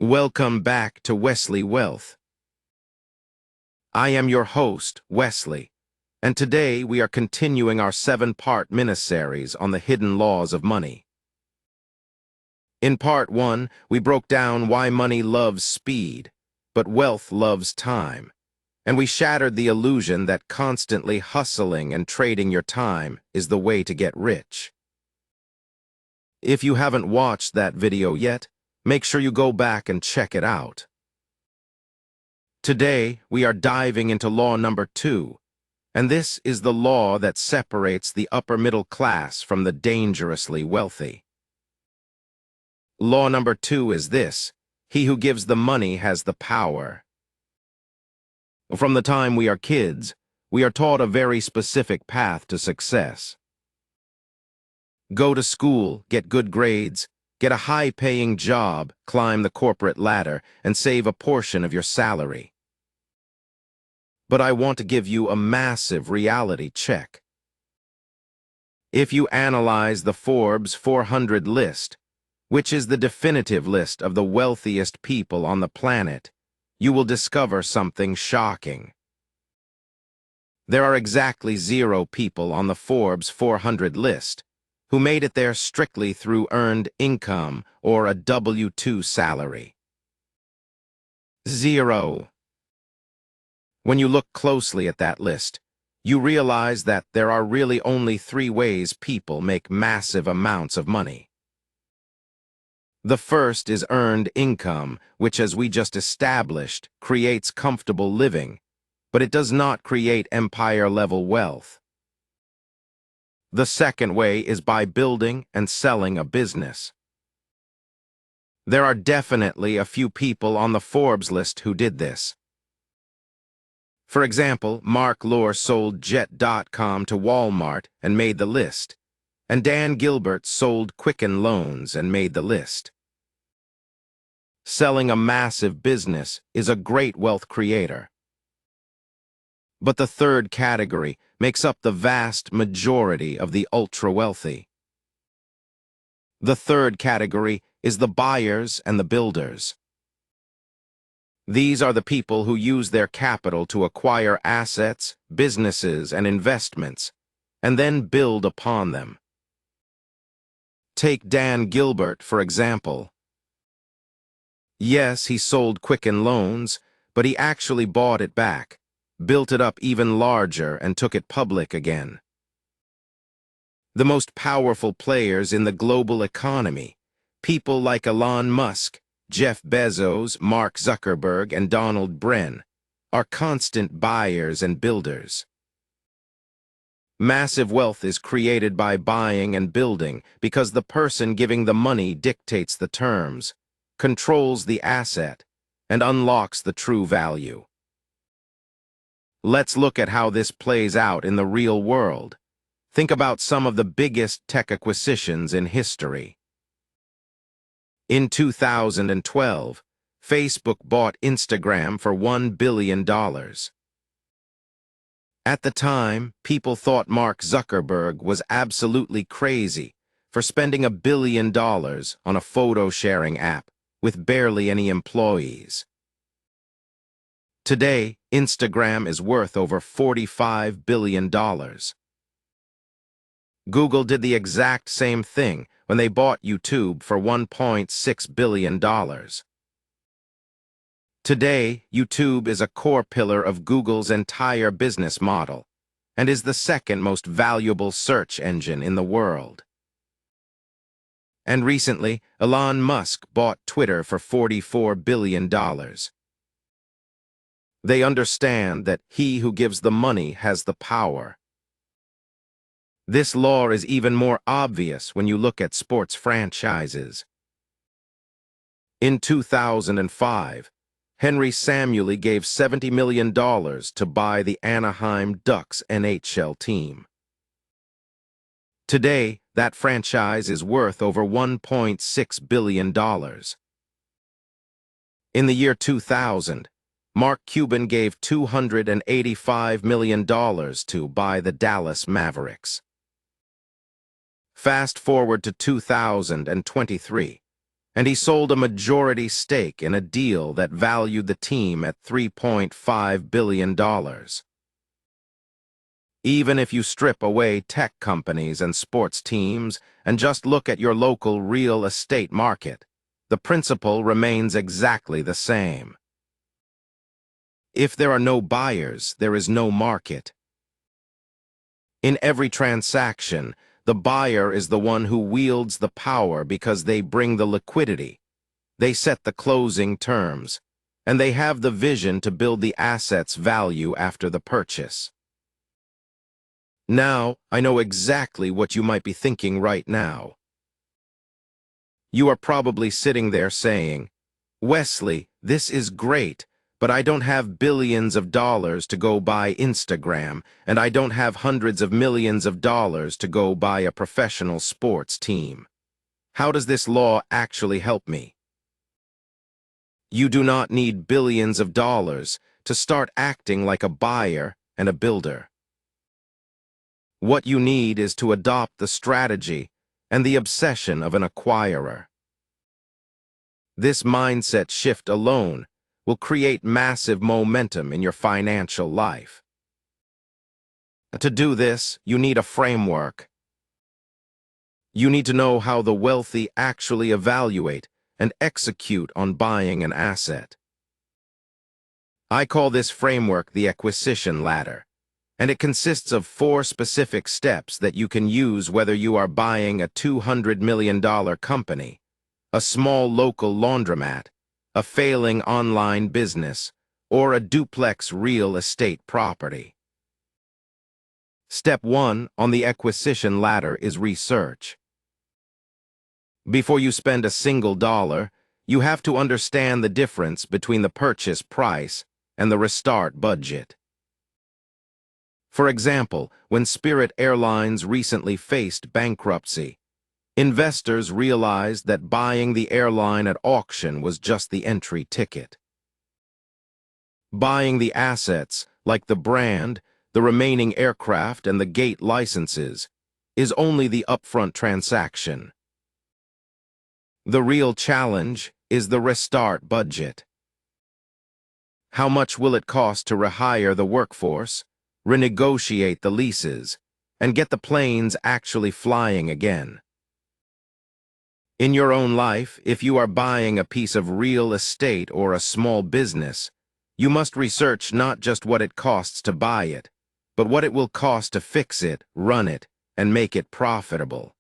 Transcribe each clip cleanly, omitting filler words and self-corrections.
Welcome back to Wesley Wealth. I am your host, Wesley, and today we are continuing our 7-part miniseries on the hidden laws of money. In part 1, we broke down why money loves speed, but wealth loves time, and we shattered the illusion that constantly hustling and trading your time is the way to get rich. If you haven't watched that video yet, make sure you go back and check it out. Today, we are diving into law number 2, and this is the law that separates the upper middle class from the dangerously wealthy. Law number 2 is this: he who gives the money has the power. From the time we are kids, we are taught a very specific path to success. Go to school, get good grades, get a high-paying job, climb the corporate ladder, and save a portion of your salary. But I want to give you a massive reality check. If you analyze the Forbes 400 list, which is the definitive list of the wealthiest people on the planet, you will discover something shocking. There are exactly 0 people on the Forbes 400 list who made it there strictly through earned income or a W-2 salary. 0. When you look closely at that list, you realize that there are really only 3 ways people make massive amounts of money. The first is earned income, which, as we just established, creates comfortable living, but it does not create empire-level wealth. The second way is by building and selling a business. There are definitely a few people on the Forbes list who did this. For example, Mark Lohr sold Jet.com to Walmart and made the list, and Dan Gilbert sold Quicken Loans and made the list. Selling a massive business is a great wealth creator. But the third category makes up the vast majority of the ultra-wealthy. The third category is the buyers and the builders. These are the people who use their capital to acquire assets, businesses, and investments, and then build upon them. Take Dan Gilbert, for example. Yes, he sold Quicken Loans, but he actually bought it back, built it up even larger, and took it public again. The most powerful players in the global economy, people like Elon Musk, Jeff Bezos, Mark Zuckerberg, and Donald Bren, are constant buyers and builders. Massive wealth is created by buying and building because the person giving the money dictates the terms, controls the asset, and unlocks the true value. Let's look at how this plays out in the real world. Think about some of the biggest tech acquisitions in history. In 2012, Facebook bought Instagram for $1 billion. At the time, people thought Mark Zuckerberg was absolutely crazy for spending $1 billion on a photo-sharing app with barely any employees. Today, Instagram is worth over $45 billion. Google did the exact same thing when they bought YouTube for $1.6 billion. Today, YouTube is a core pillar of Google's entire business model and is the second most valuable search engine in the world. And recently, Elon Musk bought Twitter for $44 billion. They understand that he who gives the money has the power. This law is even more obvious when you look at sports franchises. In 2005, Henry Samueli gave $70 million to buy the Anaheim Ducks NHL team. Today, that franchise is worth over $1.6 billion. In the year 2000, Mark Cuban gave $285 million to buy the Dallas Mavericks. Fast forward to 2023, and he sold a majority stake in a deal that valued the team at $3.5 billion. Even if you strip away tech companies and sports teams and just look at your local real estate market, the principle remains exactly the same. If there are no buyers, there is no market. In every transaction, the buyer is the one who wields the power because they bring the liquidity. They set the closing terms, and they have the vision to build the asset's value after the purchase. Now, I know exactly what you might be thinking right now. You are probably sitting there saying, "Wesley, this is great, but I don't have billions of dollars to go buy Instagram, and I don't have hundreds of millions of dollars to go buy a professional sports team. How does this law actually help me?" You do not need billions of dollars to start acting like a buyer and a builder. What you need is to adopt the strategy and the obsession of an acquirer. This mindset shift alone will create massive momentum in your financial life. To do this, you need a framework. You need to know how the wealthy actually evaluate and execute on buying an asset. I call this framework the acquisition ladder, and it consists of 4 specific steps that you can use whether you are buying a $200 million company, a small local laundromat, a failing online business, or a duplex real estate property. Step 1 on the acquisition ladder is research. Before you spend a single dollar, you have to understand the difference between the purchase price and the restart budget. For example, when Spirit Airlines recently faced bankruptcy, investors realized that buying the airline at auction was just the entry ticket. Buying the assets, like the brand, the remaining aircraft, and the gate licenses, is only the upfront transaction. The real challenge is the restart budget. How much will it cost to rehire the workforce, renegotiate the leases, and get the planes actually flying again? In your own life, if you are buying a piece of real estate or a small business, you must research not just what it costs to buy it, but what it will cost to fix it, run it, and make it profitable.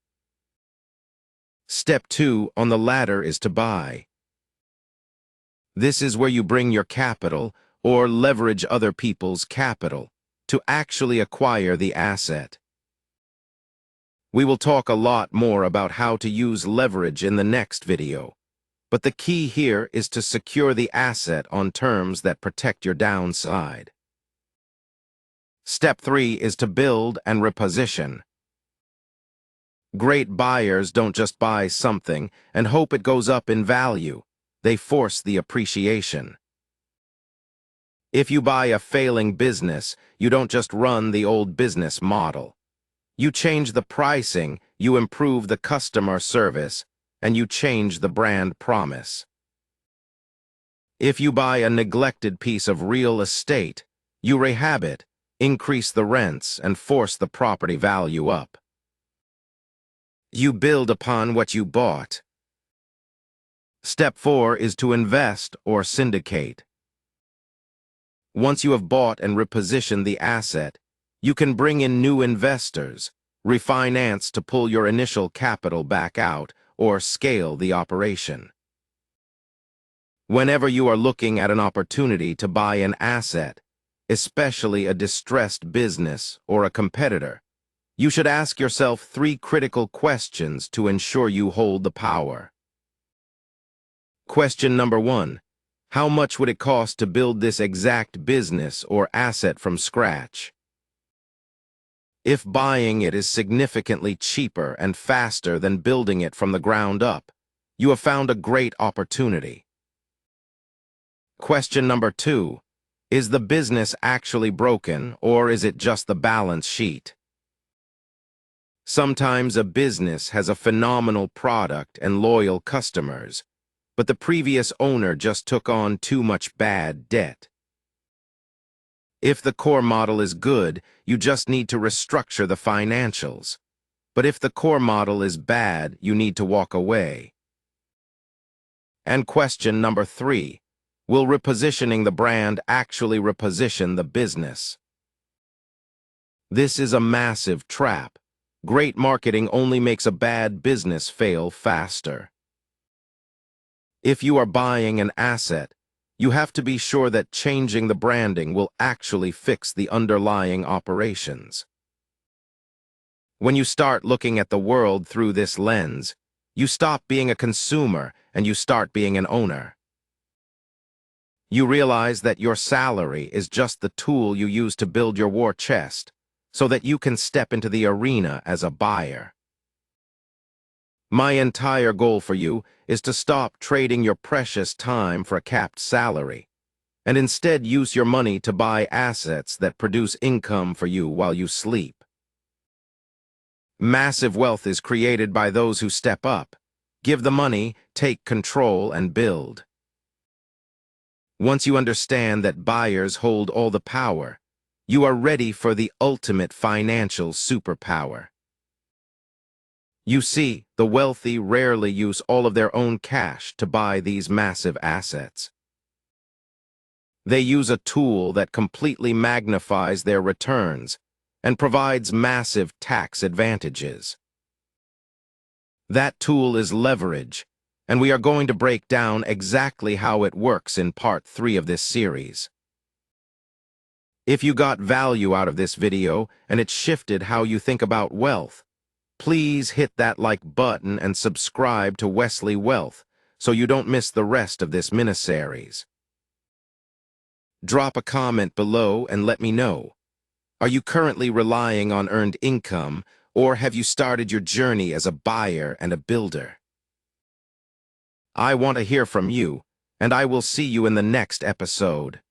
Step 2 on the ladder is to buy. This is where you bring your capital or leverage other people's capital to actually acquire the asset. We will talk a lot more about how to use leverage in the next video, but the key here is to secure the asset on terms that protect your downside. Step 3 is to build and reposition. Great buyers don't just buy something and hope it goes up in value. They force the appreciation. If you buy a failing business, you don't just run the old business model. You change the pricing, you improve the customer service, and you change the brand promise. If you buy a neglected piece of real estate, you rehab it, increase the rents, and force the property value up. You build upon what you bought. Step 4 is to invest or syndicate. Once you have bought and repositioned the asset, you can bring in new investors, refinance to pull your initial capital back out, or scale the operation. Whenever you are looking at an opportunity to buy an asset, especially a distressed business or a competitor, you should ask yourself 3 critical questions to ensure you hold the power. Question number 1. How much would it cost to build this exact business or asset from scratch? If buying it is significantly cheaper and faster than building it from the ground up, you have found a great opportunity. Question number 2. Is the business actually broken, or is it just the balance sheet? Sometimes a business has a phenomenal product and loyal customers, but the previous owner just took on too much bad debt. If the core model is good, you just need to restructure the financials. But if the core model is bad, you need to walk away. And question number 3, will repositioning the brand actually reposition the business? This is a massive trap. Great marketing only makes a bad business fail faster. If you are buying an asset, you have to be sure that changing the branding will actually fix the underlying operations. When you start looking at the world through this lens, you stop being a consumer and you start being an owner. You realize that your salary is just the tool you use to build your war chest, so that you can step into the arena as a buyer. My entire goal for you is to stop trading your precious time for a capped salary, and instead use your money to buy assets that produce income for you while you sleep. Massive wealth is created by those who step up, give the money, take control, and build. Once you understand that buyers hold all the power, you are ready for the ultimate financial superpower. You see, the wealthy rarely use all of their own cash to buy these massive assets. They use a tool that completely magnifies their returns and provides massive tax advantages. That tool is leverage, and we are going to break down exactly how it works in part 3 of this series. If you got value out of this video and it shifted how you think about wealth, please hit that like button and subscribe to Wesley Wealth so you don't miss the rest of this miniseries. Drop a comment below and let me know. Are you currently relying on earned income, or have you started your journey as a buyer and a builder? I want to hear from you, and I will see you in the next episode.